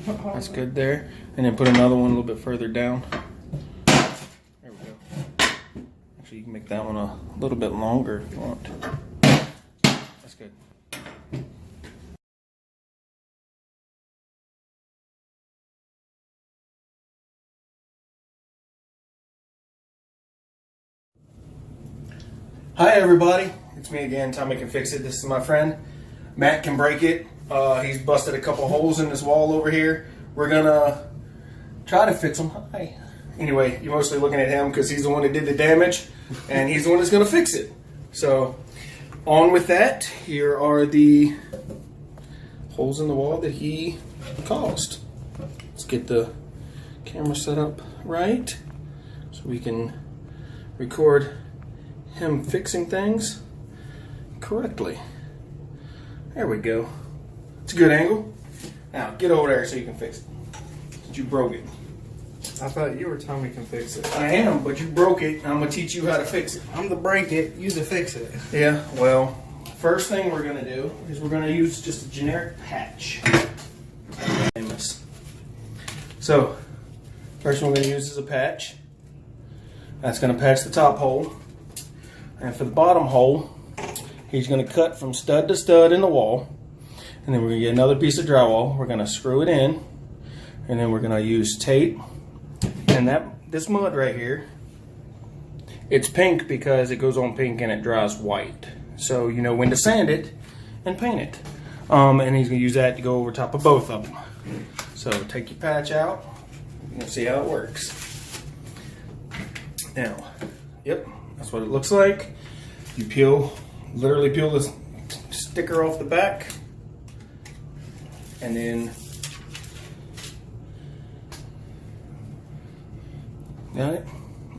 That's good there. And then put another one a little bit further down. There we go. Actually, you can make that one a little bit longer if you want. That's good. Hi everybody, it's me again, Tommy Can Fix It. This is my friend. Matt can break it. He's busted a couple holes in this wall over here. We're gonna try to fix them. Hi. Anyway, you're mostly looking at him because he's the one that did the damage and he's the one that's gonna fix it. So, on with that. Here are the holes in the wall that he caused. Let's get the camera set up right so we can record him fixing things correctly. There we go. It's a good angle. Now get over there so you can fix it. You broke it. I thought you were Tommy Can Fix It. I am, but you broke it. I'm gonna teach you how to fix it. I'm the break it, you the fix it. Yeah, well, first thing we're gonna do is we're gonna use just a generic patch. Famous. So, first one we're gonna use is a patch. That's gonna patch the top hole. And for the bottom hole, he's going to cut from stud to stud in the wall. And then we're going to get another piece of drywall. We're going to screw it in. And then we're going to use tape. And this mud right here, it's pink because it goes on pink and it dries white. So you know when to sand it and paint it. And he's going to use that to go over top of both of them. So take your patch out. You can see how it works. Now, yep. That's what it looks like. You literally peel the sticker off the back, and then got it.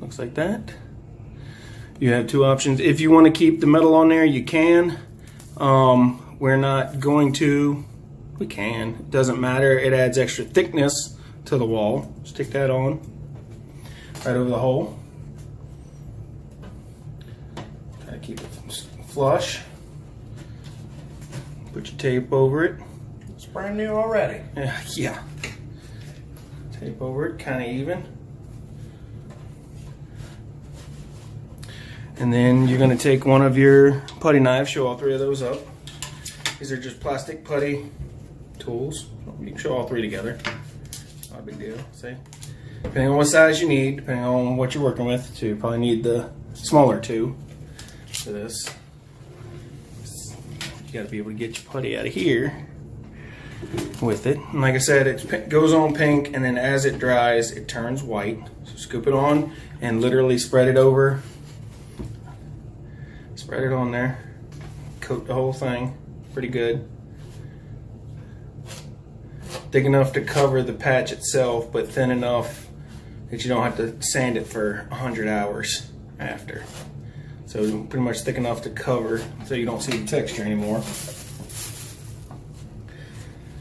Looks like that. You have two options. If you want to keep the metal on there, you can. We're not going to. We can. It doesn't matter. It adds extra thickness to the wall. Stick that on right over the hole. Keep it flush. Put your tape over it. It's brand new already. Yeah. Tape over it, kind of even. And then you're going to take one of your putty knives, show all three of those up. These are just plastic putty tools. You can show all three together. Not a big deal. See? Depending on what size you need, depending on what you're working with, too. You probably need the smaller two. For this, you got to be able to get your putty out of here with it. And like I said, it goes on pink, and then as it dries, it turns white. So scoop it on and literally spread it over. Spread it on there. Coat the whole thing. Pretty good. Thick enough to cover the patch itself, but thin enough that you don't have to sand it for 100 hours after. So pretty much thick enough to cover so you don't see the texture anymore.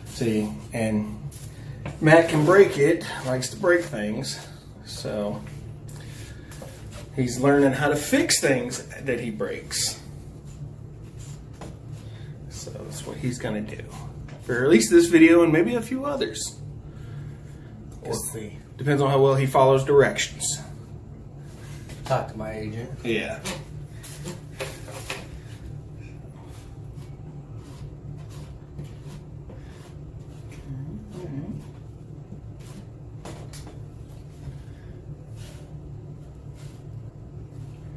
See, and Matt can break it, likes to break things. So he's learning how to fix things that he breaks. So that's what he's gonna do. For at least this video and maybe a few others. We'll see. Depends on how well he follows directions. Talk to my agent. Yeah.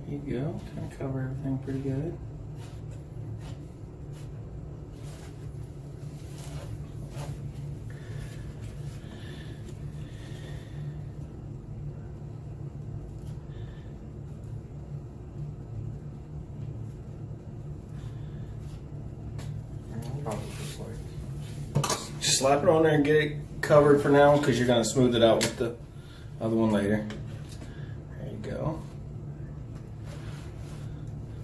There you go. Kind of cover everything pretty good. Just slap it on there and get it covered for now because you're going to smooth it out with the other one later. There you go.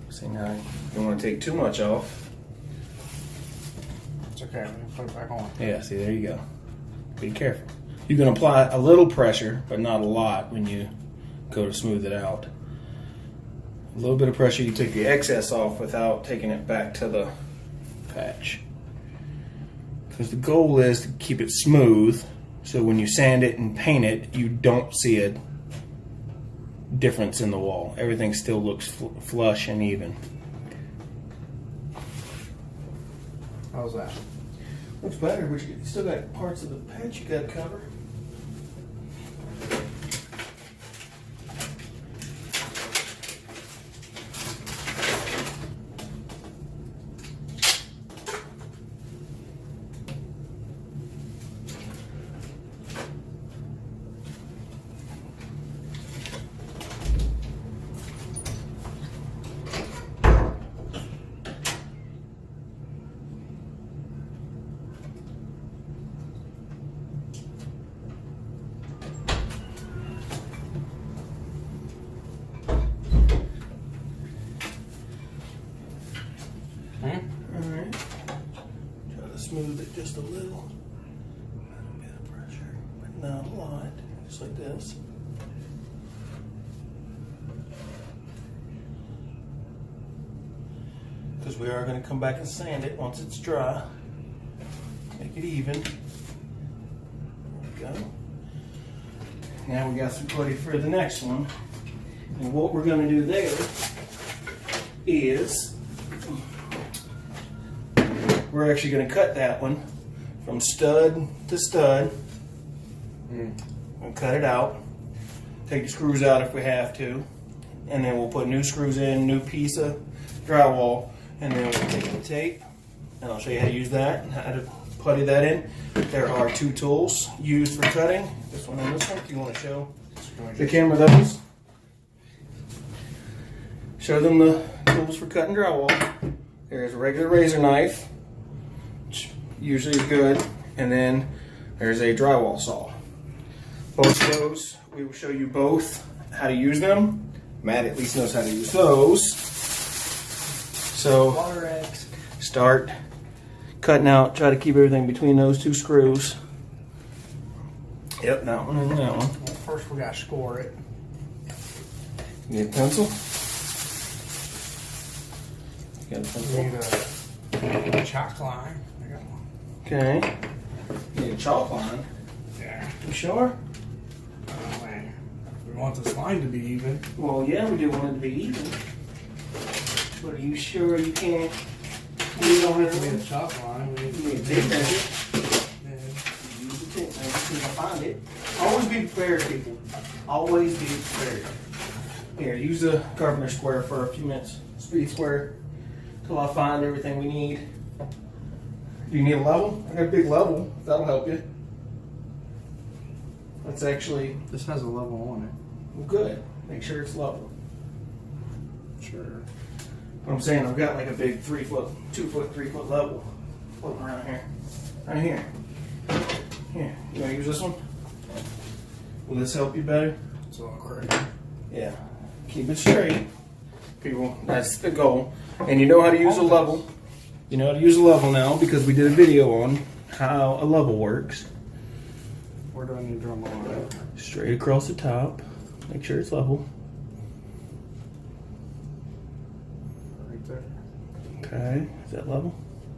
See, now you don't want to take too much off. It's okay, I'm going to put it back on. Yeah, see, there you go. Be careful. You can apply a little pressure, but not a lot when you go to smooth it out. A little bit of pressure, you take the excess off without taking it back to the patch. because the goal is to keep it smooth, so when you sand it and paint it, you don't see a difference in the wall. Everything still looks flush and even. How's that? Looks better, but you still got parts of the patch you got to cover. Alright, try to smooth it just a little bit of pressure, but not a lot, just like this. Because we are going to come back and sand it once it's dry, make it even. There we go. Now we got some putty for the next one, and what we're going to do there is we're actually going to cut that one from stud to stud and cut it out. Take the screws out if we have to, and then we'll put new screws in, new piece of drywall, and then we'll take the tape, and I'll show you how to use that and how to putty that in. There are two tools used for cutting, this one and this one. If you want to show the camera those, show them the tools for cutting drywall. There's a regular razor knife, usually is good, and then there's a drywall saw. Both of those, we will show you both how to use them. Matt at least knows how to use those. So start cutting out, try to keep everything between those two screws. Yep, that one and that one. Well, first we gotta score it. Need a pencil? You got a pencil? Need a chalk line. I got one. Okay. Need a chalk line. Yeah. You sure? Oh man. We want this line to be even. Well, yeah, we do want it to be even. But are you sure you can't use it on We need a everything? chalk line. We You need need a tape measure. Yeah. Use the tape measure until I find it. Always be prepared, people. Always be prepared. Here, use the carpenter square for a few minutes. Speed square. Till I find everything we need. Do you need a level? I got a big level. That'll help you. That's actually This has a level on it. well, good. Make sure it's level. Sure. What I'm saying, I've got like a big 3 foot, 2 foot, 3 foot level floating around here. Right here. Here. You want to use this one? Will this help you better? It's all crazy. Yeah. Keep it straight, people. That's the goal. And you know how to use a level. You know how to use a level now because we did a video on how a level works. Where do I need to draw my line? Straight across the top. Make sure it's level. Right there. Okay. Is that level?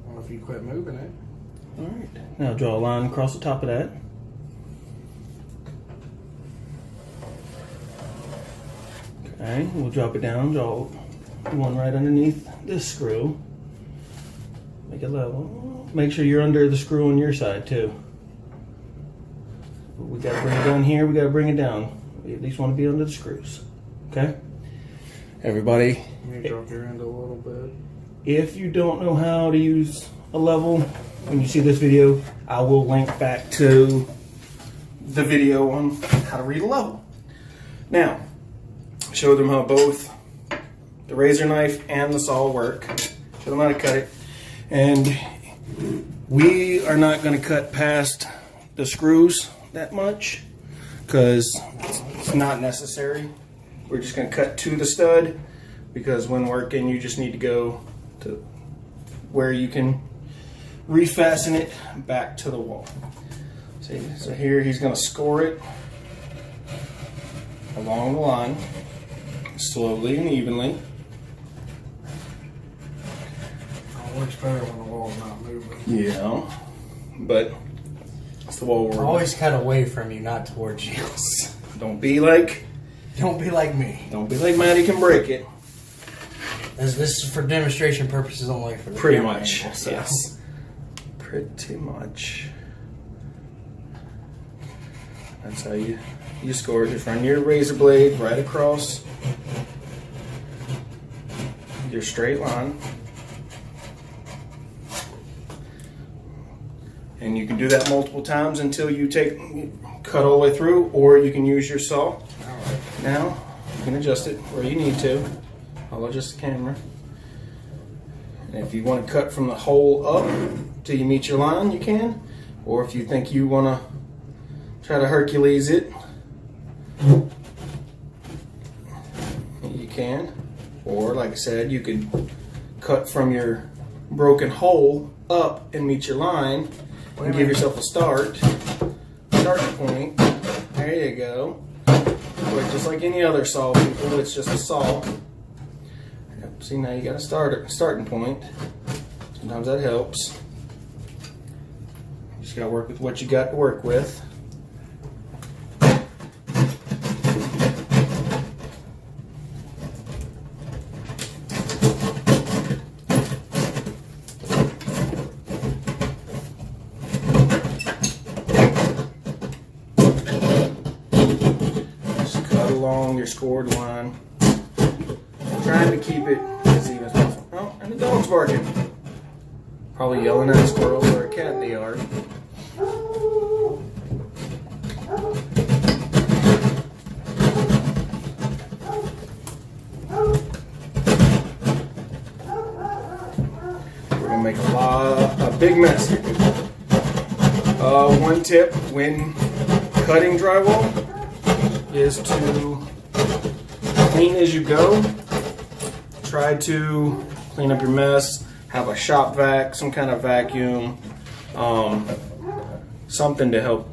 Well, if you quit moving it. Alright. Now draw a line across the top of that. Okay. We'll drop it down. Draw one right underneath this screw. Make it level. Make sure you're under the screw on your side too. We gotta bring it down here, we gotta bring it down. We at least want to be under the screws. Okay? Everybody, You need to drop your end a little bit. if you don't know how to use a level, when you see this video, I will link back to the video on how to read a level. Now, show them how both the razor knife and the saw work. Show them how to cut it. And we are not going to cut past the screws that much because it's not necessary. We're just going to cut to the stud because when working you just need to go to where you can refasten it back to the wall. See, so here he's going to score it along the line slowly and evenly. Oh, it works better when the wall's not moving. Yeah. but that's the wall we're Always cut away from you, not towards you. Don't be like me. Don't be like Maddie can break it. As this is for demonstration purposes only. For the Pretty camera much, angle, so. yes. Pretty much. That's how you score it. Just run your razor blade right across your straight line. And you can do that multiple times until you cut all the way through, or you can use your saw. Now, you can adjust it where you need to. I'll adjust the camera. And if you want to cut from the hole up till you meet your line, you can. Or if you think you want to try to Hercules it, you can. Or, like I said, you could cut from your broken hole up and meet your line and give yourself a start point. There you go. But just like any other saw, people, it's just a saw. Yep, see, now you got a starting point. Sometimes that helps. You just got to work with what you got to work with. Along your scored line, trying to keep it as even as possible. Oh, and the dog's barking. Probably yelling at a squirrel or a cat in the yard. We're gonna make a big mess here. One tip when cutting drywall is to clean as you go. Try to clean up your mess. Have a shop vac, some kind of vacuum, something to help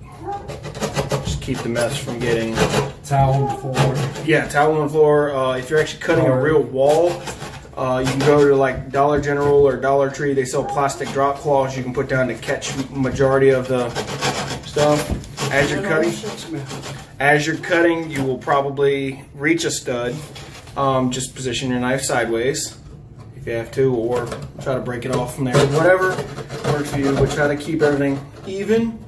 just keep the mess from getting. Towel on the floor. Yeah, towel on the floor. If you're actually cutting a real wall, you can go to like Dollar General or Dollar Tree. They sell plastic drop cloths you can put down to catch majority of the stuff. As you're cutting, you will probably reach a stud. Just position your knife sideways if you have to, or try to break it off from there. Whatever works for you, but try to keep everything even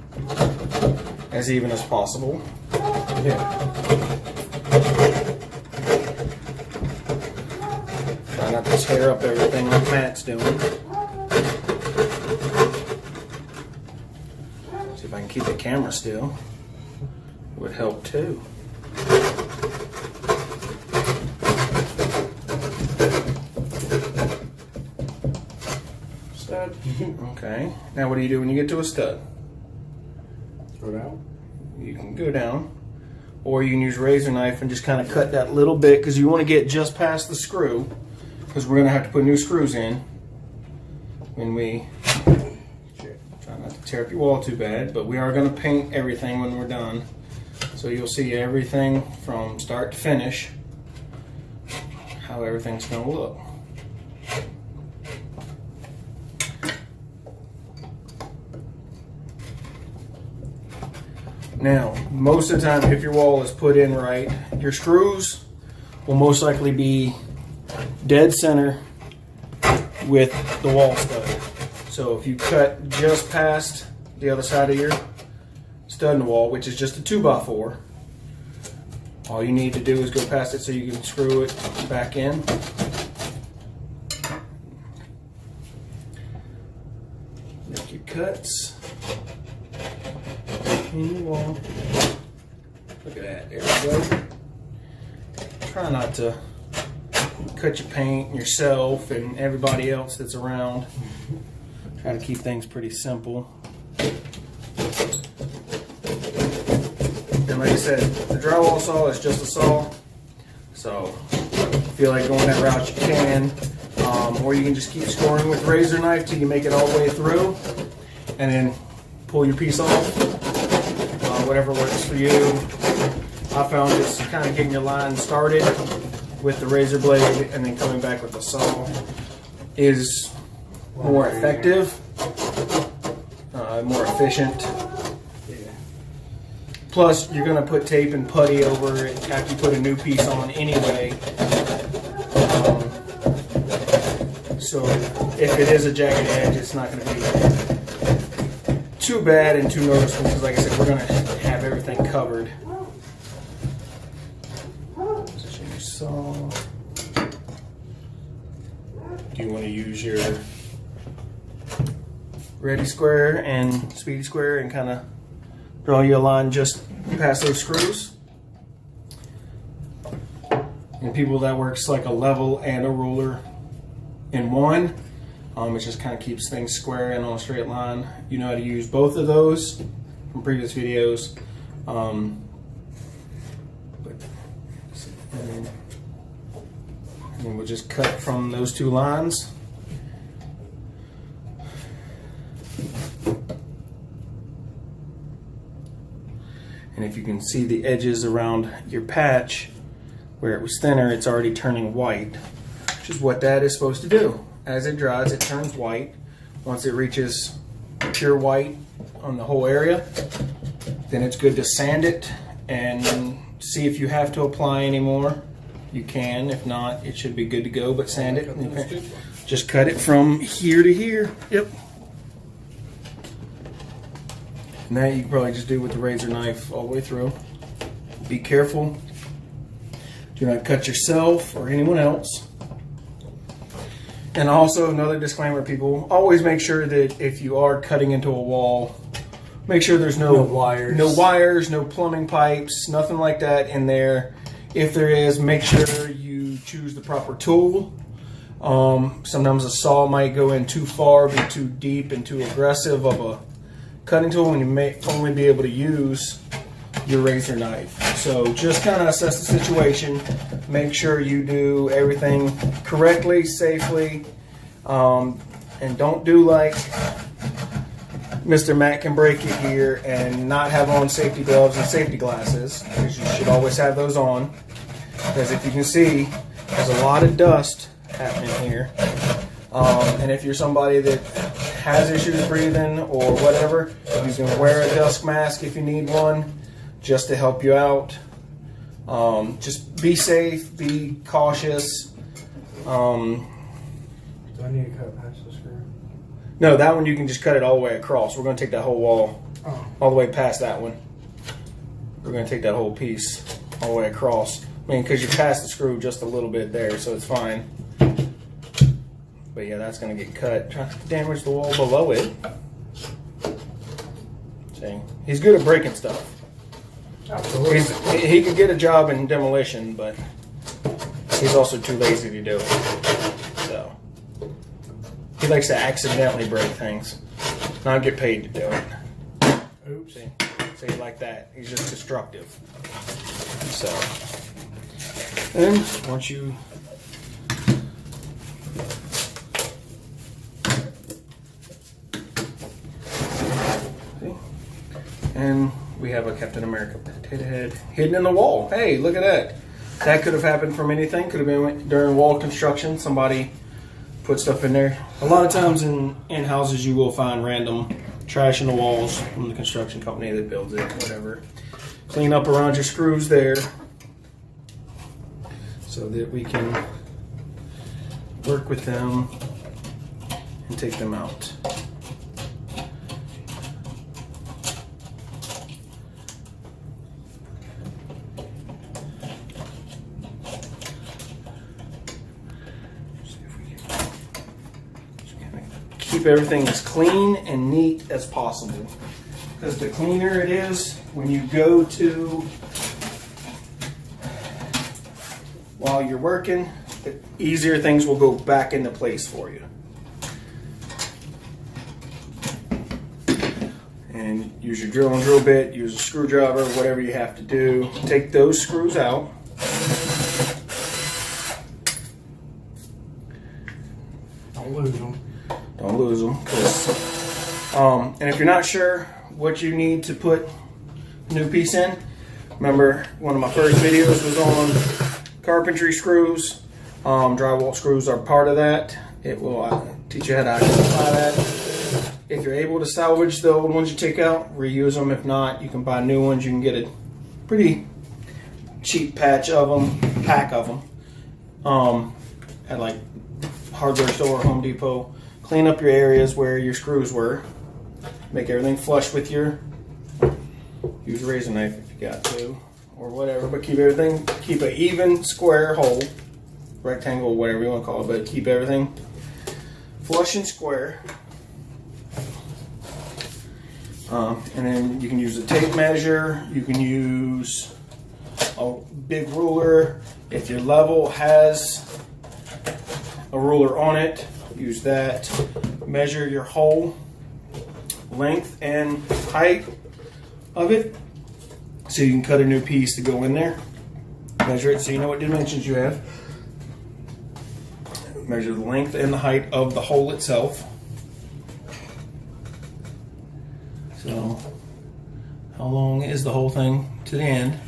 as possible. Yeah. Try not to tear up everything like Matt's doing. See if I can keep the camera still. Would help too. Stud. Okay. Now what do you do when you get to a stud? Go down. You can go down, or you can use a razor knife and just kind of cut that little bit, because you want to get just past the screw, because we're going to have to put new screws in when we try not to tear up your wall too bad, but we are going to paint everything when we're done. So you'll see everything from start to finish, how everything's going to look. Now, most of the time, if your wall is put in right, your screws will most likely be dead center with the wall stud. So if you cut just past the other side of your stud in the wall, which is just a 2x4, all you need to do is go past it so you can screw it back in. Make your cuts in the wall. Look at that, there we go. Try not to cut your paint yourself and everybody else that's around. Try to keep things pretty simple. And like I said, the drywall saw is just a saw. So if you feel like going that route, you can. Or you can just keep scoring with razor knife till you make it all the way through, and then pull your piece off. Whatever works for you. I found just kind of getting your line started with the razor blade and then coming back with the saw is more effective. more efficient. Yeah. Plus, you're gonna put tape and putty over it after you put a new piece on anyway. So if it is a jagged edge, it's not gonna be too bad and too noticeable, because like I said, we're gonna have everything covered. Position your saw. Do you want to use your ready square and speedy square and kind of draw your line just past those screws? And people, that works like a level and a ruler in one. It just kind of keeps things square and on a straight line. You know how to use both of those from previous videos. And we'll just cut from those two lines. And if you can see the edges around your patch where it was thinner, it's already turning white, which is what that is supposed to do. As it dries, it turns white. Once it reaches pure white on the whole area, then it's good to sand it and see if you have to apply any more. You can. If not, it should be good to go, but sand it. And just cut it from here to here. Yep. And that you can probably just do with the razor knife all the way through. Be careful. Do not cut yourself or anyone else. And also, another disclaimer, people, always make sure that if you are cutting into a wall, make sure there's no wires, no plumbing pipes, nothing like that in there. If there is, make sure you choose the proper tool. Sometimes a saw might go in too far, be too deep and too aggressive of a cutting tool, and you may only be able to use your razor knife. So just kind of assess the situation. Make sure you do everything correctly, safely, and don't do like Mr. Matt can break it here and not have on safety gloves and safety glasses, because you should always have those on. Because if you can see, there's a lot of dust happening here. And if you're somebody that has issues breathing or whatever, you can wear a dust mask if you need one, just to help you out. Just be safe, be cautious. Do I need to cut past the screw? No, that one you can just cut it all the way across. We're going to take that whole wall all the way past that one. We're going to take that whole piece all the way across. I mean, because you passed the screw just a little bit there, so it's fine. But yeah, that's going to get cut. Try to damage the wall below it. See, he's good at breaking stuff. Absolutely. He could get a job in demolition, but he's also too lazy to do it. So he likes to accidentally break things, not get paid to do it. Oops. See, like that. He's just destructive. So, and once you see, and we have a Captain America potato head hidden in the wall. Hey, look at that. That could have happened from anything. Could have been during wall construction. Somebody put stuff in there. A lot of times in houses you will find random trash in the walls from the construction company that builds it, whatever. Clean up around your screws there so that we can work with them and take them out. Keep everything as clean and neat as possible, because the cleaner it is when you go to while you're working, the easier things will go back into place for you. And use your drill and drill bit, use a screwdriver, whatever you have to do. Take those screws out. Don't lose them. Don't lose them. And if you're not sure what you need to put a new piece in, remember one of my first videos was on carpentry screws. Drywall screws are part of that. It will teach you how to identify that. If you're able to salvage the old ones you take out, reuse them. If not, you can buy new ones. You can get a pretty cheap pack of them at like hardware store or Home Depot. Clean up your areas where your screws were. Make everything flush with your, use a razor knife if you got to, or whatever, but keep an even square hole, rectangle, whatever you want to call it, but keep everything flush and square. And then you can use a tape measure, you can use a big ruler. If your level has a ruler on it, use that. Measure your hole length and height of it so you can cut a new piece to go in there. Measure it so you know what dimensions you have. Measure the length and the height of the hole itself. So, how long is the whole thing to the end?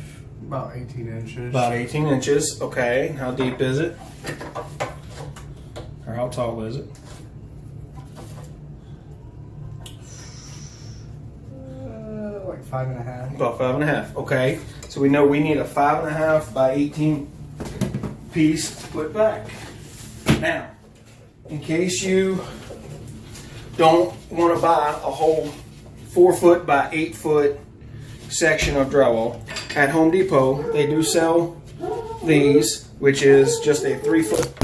About 18 inches. About 18 inches. Okay. How deep is it? Or how tall is it? Like 5.5. About 5.5. Okay. So we know we need a 5.5 by 18 piece to put back. Now, in case you don't want to buy a whole 4-foot by 8-foot section of drywall, at Home Depot they do sell these, which is just a 3-foot.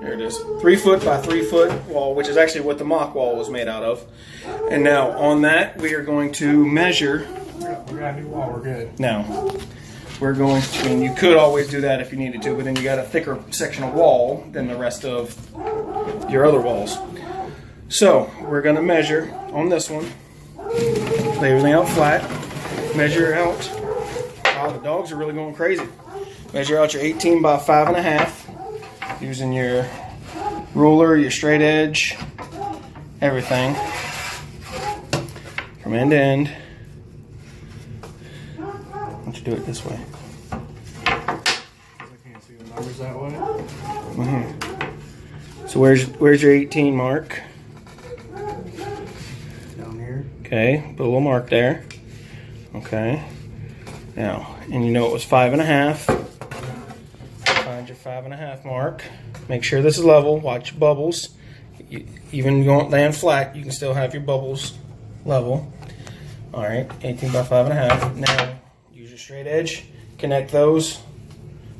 There it is, 3-foot by 3-foot wall, which is actually what the mock wall was made out of. And now on that we are going to measure. We got a new wall. We're good. Now we're going to, I mean, you could always do that if you needed to, but then you got a thicker section of wall than the rest of your other walls. So we're going to measure on this one, lay everything out flat, measure out. Wow, the dogs are really going crazy. Measure out your 18 by 5.5 using your ruler, your straight edge, everything from end to end. Why don't you do it this way? I can't see the numbers that way. So where's your 18 mark? Down here. Okay, put a little mark there. Okay. Now, and you know it was 5.5. Find your 5.5 mark. Make sure this is level. Watch your bubbles. Even going land flat, you can still have your bubbles level. All right, 18 by 5.5. Now, use your straight edge. Connect those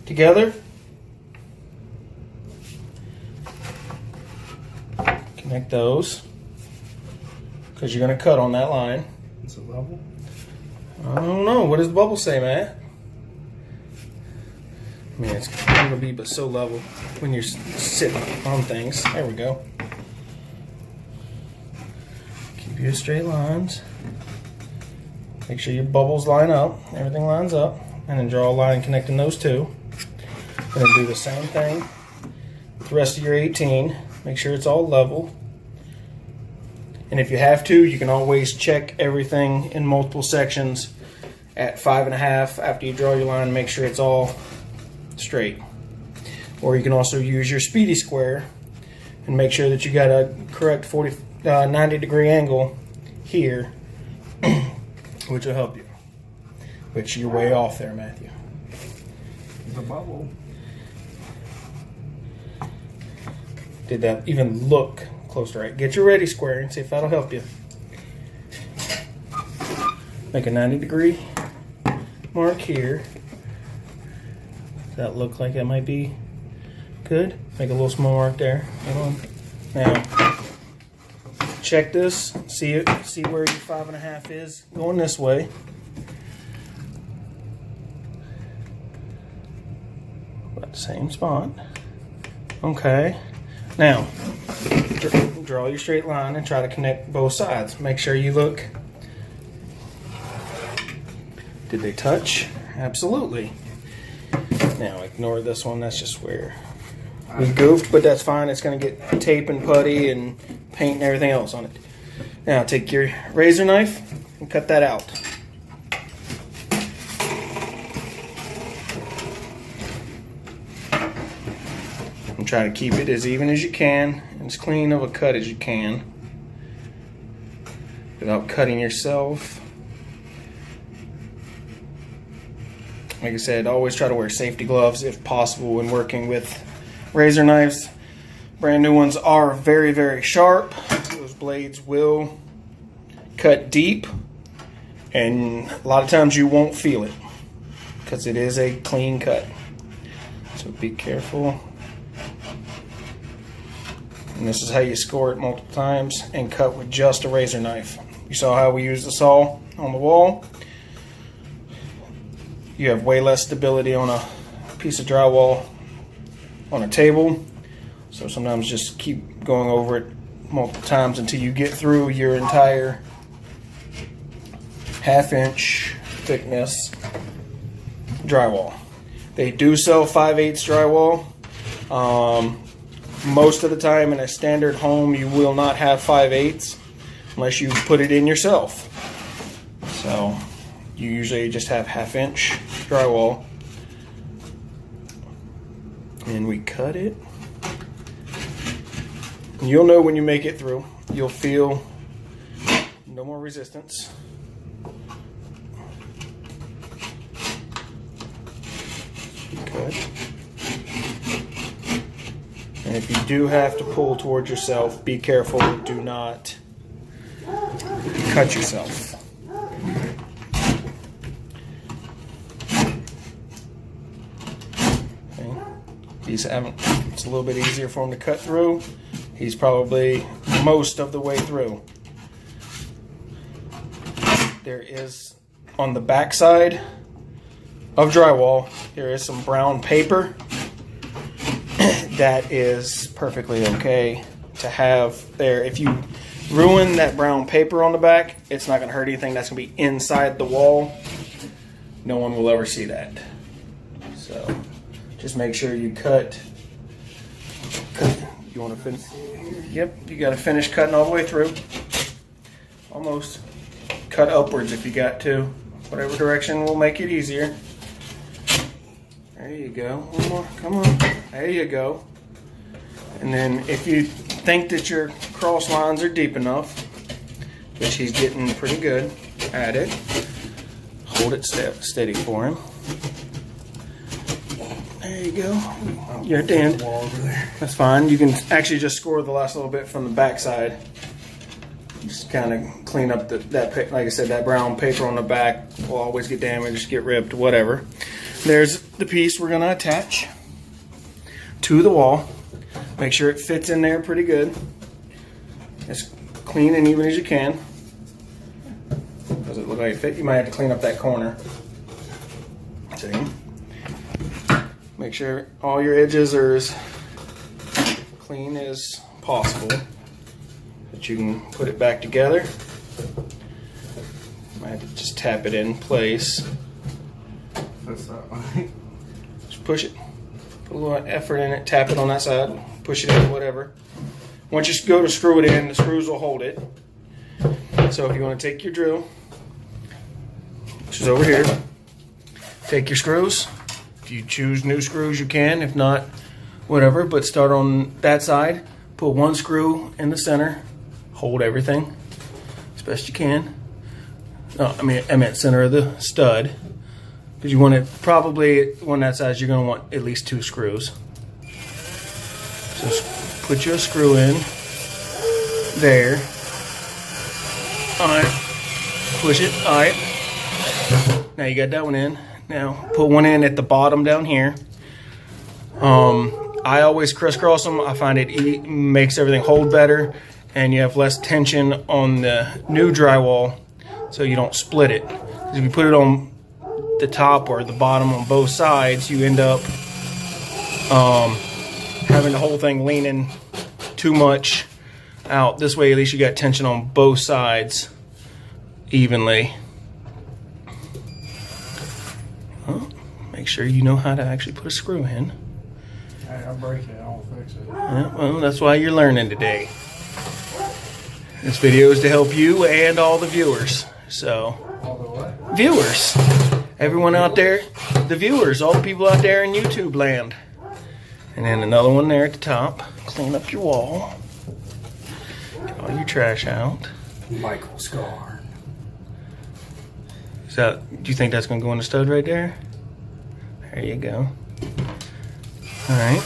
together. Connect those, because you're going to cut on that line. Is it level? I don't know. What does the bubble say, Matt? I mean, it's going to be but so level when you're sitting on things. There we go. Keep your straight lines. Make sure your bubbles line up. Everything lines up. And then draw a line connecting those two. And then do the same thing with the rest of your 18. Make sure it's all level. And if you have to, you can always check everything in multiple sections at 5.5 after you draw your line. Make sure it's all straight. Or you can also use your speedy square and make sure that you got a correct 90-degree angle here, which will help you. Which you're way off there, Matthew. The bubble. Did that even look close to right? Get your ready square and see if that'll help you. Make a 90-degree mark here. Does that look like that might be good? Make a little small mark there. Hold on. Now, check this. See where your 5.5 is going this way. About the same spot. Okay. Now, draw your straight line and try to connect both sides. Make sure you look. Did they touch? Absolutely. Now, ignore this one. That's just where we goofed, but that's fine. It's going to get tape and putty and paint and everything else on it. Now, take your razor knife and cut that out. And try to keep it as even as you can, as clean of a cut as you can without cutting yourself. Like I said, always try to wear safety gloves if possible when working with razor knives. Brand new ones are very, very sharp. Those blades will cut deep, and a lot of times you won't feel it because it is a clean cut. So be careful. And this is how you score it multiple times and cut with just a razor knife. You saw how we used the saw on the wall. You have way less stability on a piece of drywall on a table. So sometimes just keep going over it multiple times until you get through your entire 1/2 inch thickness drywall. They do sell 5/8 drywall. Most of the time in a standard home you will not have 5/8 unless you put it in yourself. So you usually just have 1/2 inch drywall, and we cut it. And you'll know when you make it through. You'll feel no more resistance. Cut. And if you do have to pull towards yourself, be careful. Do not cut yourself. Okay. These haven't. It's a little bit easier for him to cut through. He's probably most of the way through. There is on the back side of drywall, there is some brown paper. That is perfectly okay to have there. If you ruin that brown paper on the back, it's not going to hurt anything. That's going to be inside the wall. No one will ever see that. So just make sure you cut. You want to finish? Yep, you got to finish cutting all the way through. Almost. Cut upwards if you got to. Whatever direction will make it easier. There you go. One more. Come on. There you go. And then if you think that your cross lines are deep enough, which he's getting pretty good at it, hold it steady for him. There you go. You're at the end. That's fine. You can actually just score the last little bit from the back side. Just kind of clean up that, like I said, that brown paper on the back will always get damaged, get ripped, whatever. There's the piece we're going to attach to the wall. Make sure it fits in there pretty good. As clean and even as you can. Does it look like it fit? You might have to clean up that corner. See? Make sure all your edges are as clean as possible, that you can put it back together. Might have to just tap it in place. That's that way. Just push it. Put a little effort in it. Tap it on that side. Push it in, whatever. Once you go to screw it in, the screws will hold it. So if you want to take your drill, which is over here, take your screws. If you choose new screws, you can. If not, whatever. But start on that side. Put one screw in the center. Hold everything as best you can. No, I meant center of the stud. Because you want it, probably on that size, you're going to want at least 2 screws. So put your screw in there. Alright. Push it. Alright. Now you got that one in. Now put one in at the bottom down here. I always crisscross them. I find it makes everything hold better, and you have less tension on the new drywall, so you don't split it. If you put it on the top or the bottom on both sides, you end up having the whole thing leaning too much out. This way, at least you got tension on both sides evenly. Well, make sure you know how to actually put a screw in. Hey, I'll break it. I'll fix it. Yeah, well, that's why you're learning today. This video is to help you and all the viewers. So, All the what? viewers, everyone out there, the viewers, all the people out there in YouTube land. And then another one there at the top. Clean up your wall. all your trash out. Michael Scar. Do you think that's gonna go in the stud right there? There you go. All right.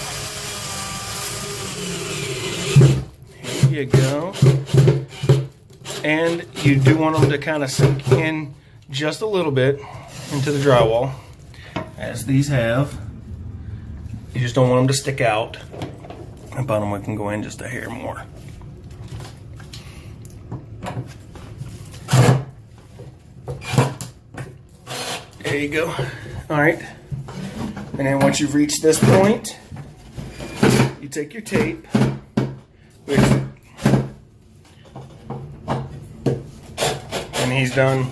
Here you go. And you do want them to kind of sink in just a little bit into the drywall, as these have. You just don't want them to stick out. The bottom one can go in just a hair more. There you go. All right. And then once you've reached this point, you take your tape, which, and he's done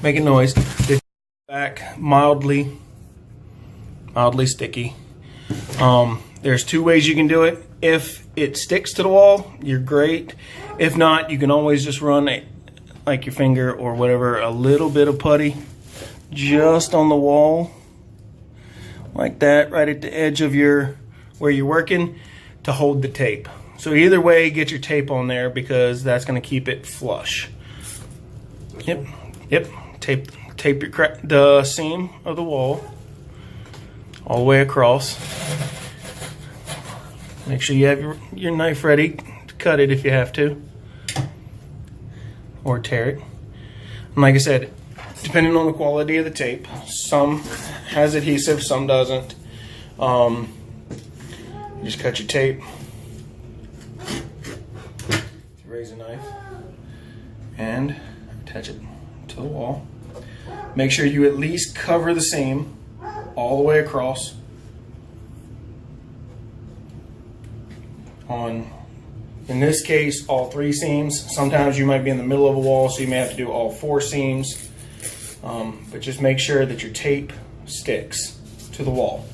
making noise. It's back mildly sticky. There's two ways you can do it. If it sticks to the wall, you're great. If not, you can always just run like your finger or whatever, a little bit of putty just on the wall, like that, right at the edge of where you're working, to hold the tape. So either way, get your tape on there because that's going to keep it flush. Yep. Tape the seam of the wall all the way across. Make sure you have your knife ready to cut it if you have to, or tear it. And like I said, depending on the quality of the tape, some has adhesive, some doesn't. You just cut your tape, raise a knife, and attach it to the wall. Make sure you at least cover the seam all the way across. In this case, all 3 seams. Sometimes you might be in the middle of a wall, so you may have to do all 4 seams. But just make sure that your tape sticks to the wall.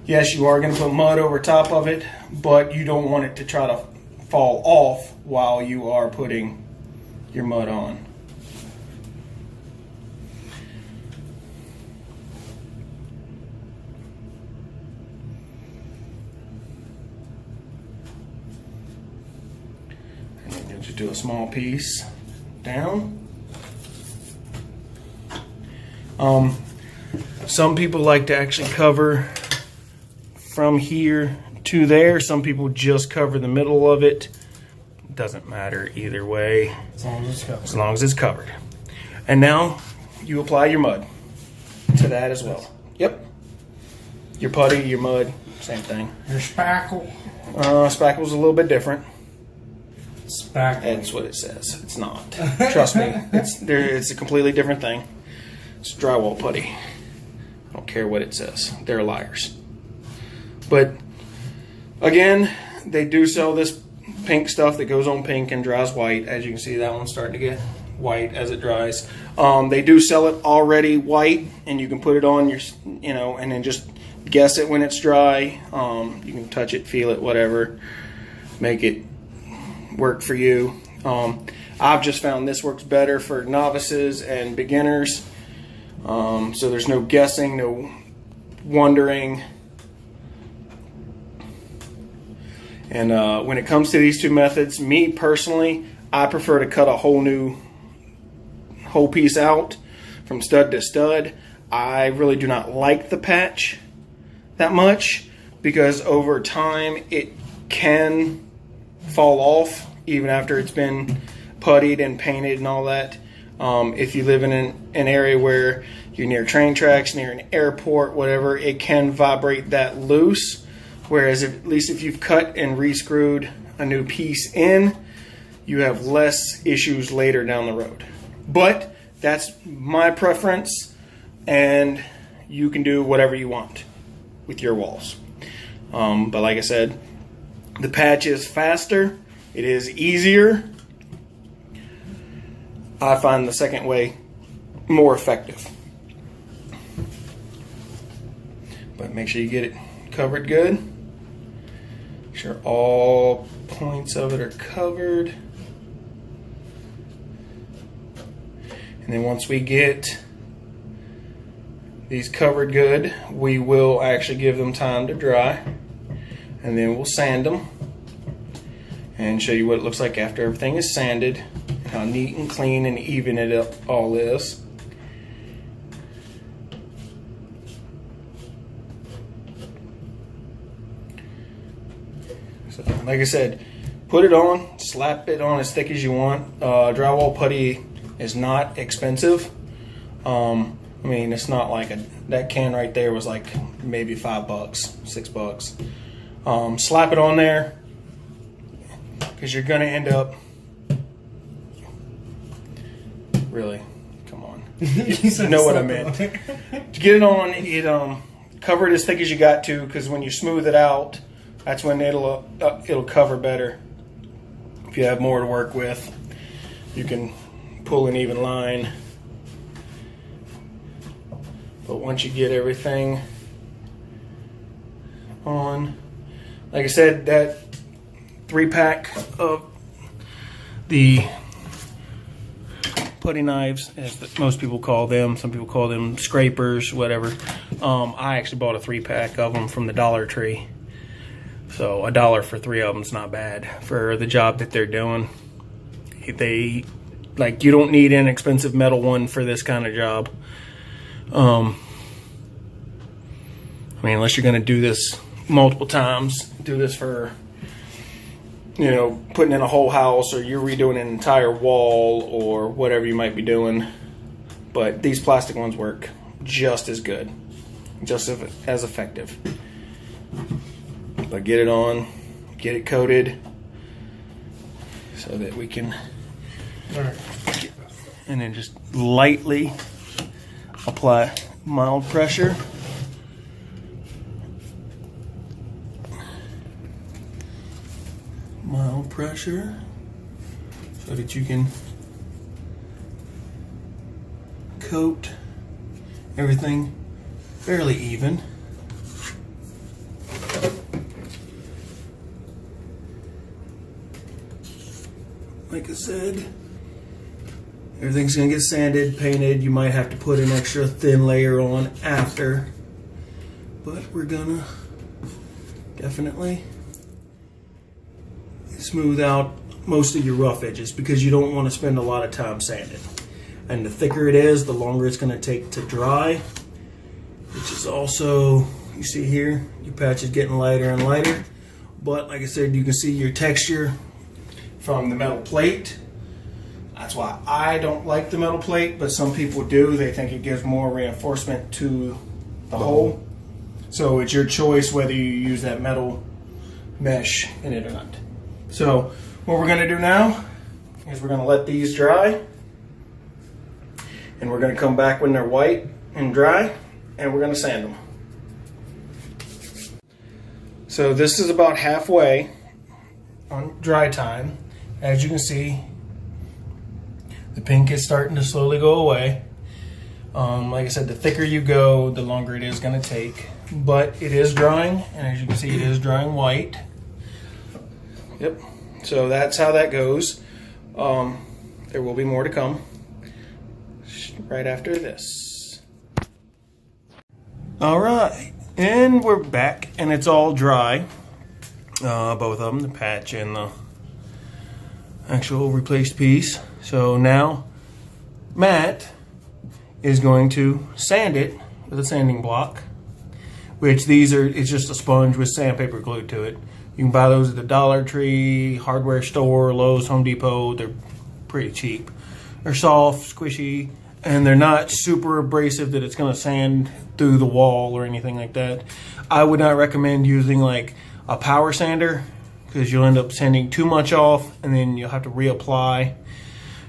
Yes, you are going to put mud over top of it, but you don't want it to try to fall off while you are putting your mud on. And then you'll just do a small piece down. Some people like to actually cover from here to there. Some people just cover the middle of it. Doesn't matter either way, as long as it's covered. As long as it's covered. And now you apply your mud to that as well. Yep. Your putty, your mud, same thing. Your spackle. Spackle's a little bit different. Spackle. That's what it says. It's not. Trust me. It's a completely different thing. It's drywall putty. I don't care what it says. They're liars. But again, they do sell this pink stuff that goes on pink and dries white. As you can see, that one's starting to get white as it dries. They do sell it already white, and you can put it on your, and then just guess it when it's dry. You can touch it, feel it, whatever. Make it work for you. I've just found this works better for novices and beginners. So there's no guessing, no wondering. And when it comes to these two methods, me personally, I prefer to cut a whole piece out from stud to stud. I really do not like the patch that much because over time it can fall off even after it's been puttied and painted and all that. If you live in an area where you're near train tracks, near an airport, whatever, it can vibrate that loose. Whereas at least if you've cut and re-screwed a new piece in, you have less issues later down the road. But that's my preference, and you can do whatever you want with your walls. But like I said, the patch is faster, it is easier. I find the second way more effective. But make sure you get it covered good. Make sure all points of it are covered. And then once we get these covered good, we will actually give them time to dry. And then we'll sand them. and show you what it looks like after everything is sanded, how neat and clean and even it up all is. So, like I said, put it on, slap it on as thick as you want. Drywall putty is not expensive. I mean, it's not like that can right there was like maybe $5, $6. Slap it on there, because you're gonna end up, really, come on, you know what I meant. To get it on, cover it as thick as you got to, because when you smooth it out, that's when it'll cover better. If you have more to work with, you can pull an even line. But once you get everything on, like I said, that 3-pack of the putty knives, as most people call them, some people call them scrapers, whatever. I actually bought a 3-pack of them from the Dollar Tree. So $1 for 3 of them is not bad for the job that they're doing. You don't need an expensive metal one for this kind of job. I mean, unless you're going to do this multiple times, do this for, putting in a whole house, or you're redoing an entire wall, or whatever you might be doing. But these plastic ones work just as good, just as effective. But get it on, get it coated, so that we can, and then just lightly apply mild pressure. Mild pressure, so that you can coat everything fairly even. Like I said, everything's gonna get sanded, painted. You might have to put an extra thin layer on after, but we're gonna definitely smooth out most of your rough edges, because you don't want to spend a lot of time sanding. And the thicker it is, the longer it's going to take to dry, which is also, you see here, your patch is getting lighter and lighter. But like I said, you can see your texture from the metal plate. That's why I don't like the metal plate, but some people do. They think it gives more reinforcement to the hole. So it's your choice whether you use that metal mesh in it or not. So what we're going to do now is we're going to let these dry, and we're going to come back when they're white and dry, and we're going to sand them. So this is about halfway on dry time. As you can see, the pink is starting to slowly go away. Like I said, the thicker you go, the longer it is going to take, but it is drying, and as you can see, it is drying white. Yep, so that's how that goes. There will be more to come right after this. All right, and we're back, and it's all dry. Both of them, the patch and the actual replaced piece. So now Matt is going to sand it with a sanding block, which it's just a sponge with sandpaper glued to it. You can buy those at the Dollar Tree, hardware store, Lowe's, Home Depot. They're pretty cheap. They're soft, squishy, and they're not super abrasive that it's going to sand through the wall or anything like that. I would not recommend using like a power sander, because you'll end up sanding too much off and then you'll have to reapply.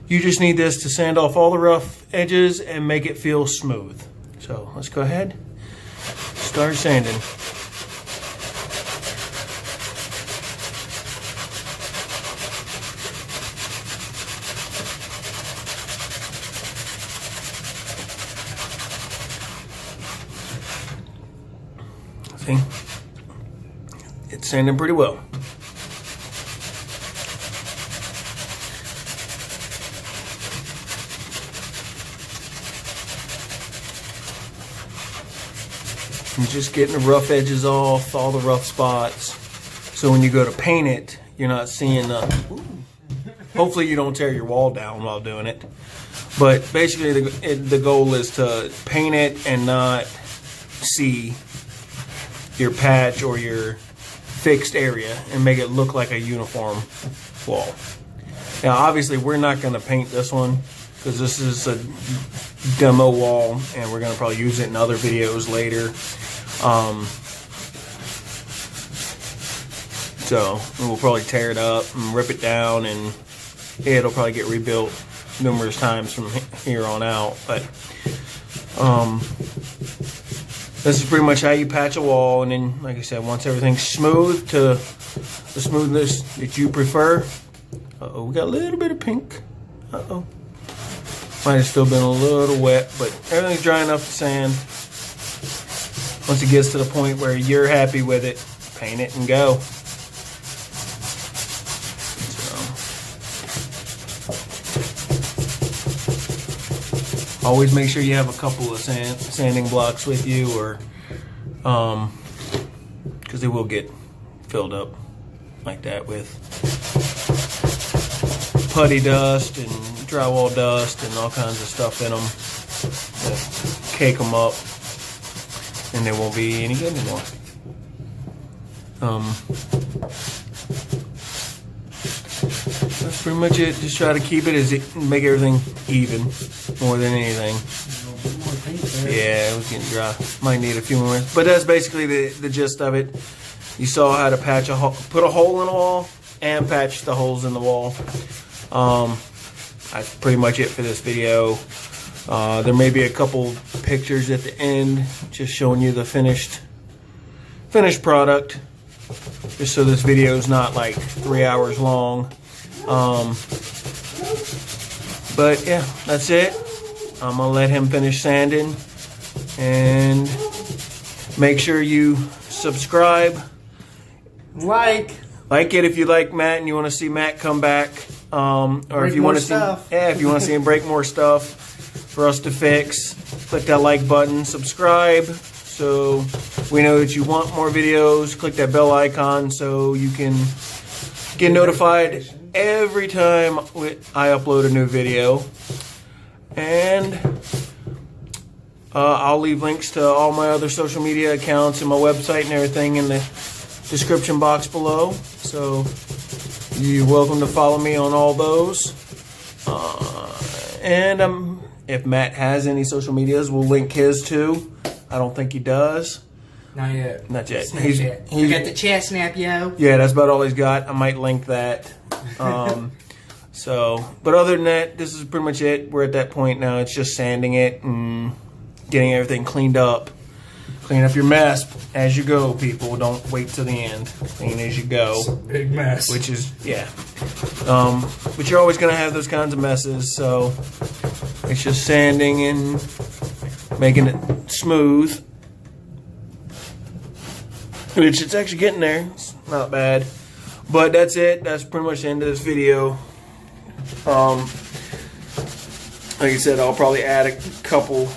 You just need this to sand off all the rough edges and make it feel smooth. So let's go ahead, start sanding. See, it's sanding pretty well. And just getting the rough edges off, all the rough spots. So when you go to paint it, you're not seeing hopefully you don't tear your wall down while doing it. But basically the goal is to paint it and not see your patch or your fixed area and make it look like a uniform wall. Now obviously we're not going to paint this one because this is a demo wall and we're going to probably use it in other videos later. So we'll probably tear it up and rip it down, and it'll probably get rebuilt numerous times from here on out. But this is pretty much how you patch a wall. And then, like I said, once everything's smooth to the smoothness that you prefer. Uh-oh, we got a little bit of pink. Uh-oh. Might have still been a little wet, but everything's dry enough to sand. Once it gets to the point where you're happy with it, paint it and go. Always make sure you have a couple of sanding blocks with you, or because they will get filled up like that with putty dust and drywall dust and all kinds of stuff in them to cake them up, and they won't be any good anymore. That's pretty much it. Just try to keep it make everything even more than anything. Yeah, it was getting dry. Might need a few more minutes. But that's basically the gist of it. You saw how to patch put a hole in a wall and patch the holes in the wall. That's pretty much it for this video. There may be a couple pictures at the end just showing you the finished product, just so this video is not like 3 hours long. But yeah, that's it. I'm gonna let him finish sanding, and make sure you subscribe, like it if you like Matt and you want to see Matt come back, or if you want to see, if you want to see him break more stuff for us to fix. Click that like button, subscribe, so we know that you want more videos. Click that bell icon so you can get notified every time I upload a new video. And I'll leave links to all my other social media accounts and my website and everything in the description box below. So you're welcome to follow me on all those. And if Matt has any social medias, we'll link his too. I don't think he does. Not yet. Not yet. He's got the chest snap, yo. Yeah, that's about all he's got. I might link that. But other than that, this is pretty much it. We're at that point now. It's just sanding it and getting everything cleaned up. Clean up your mess as you go, people. Don't wait till the end. Clean as you go. It's a big mess. Which is, yeah. But you're always going to have those kinds of messes. So it's just sanding and making it smooth. Which it's actually getting there. It's not bad. But that's it. That's pretty much the end of this video. Like I said, I'll probably add a couple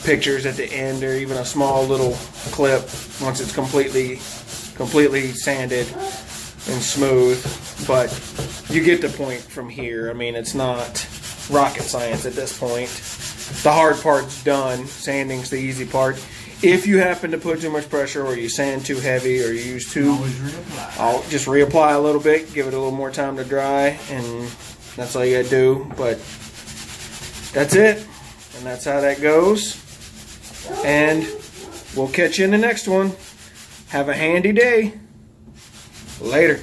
pictures at the end, or even a small little clip once it's completely sanded and smooth. But you get the point from here. I mean, it's not rocket science at this point. The hard part's done. Sanding's the easy part. If you happen to put too much pressure, or you sand too heavy, or you use I'll just reapply a little bit, give it a little more time to dry, and that's all you gotta do. But that's it, and that's how that goes. And we'll catch you in the next one. Have a handy day. Later.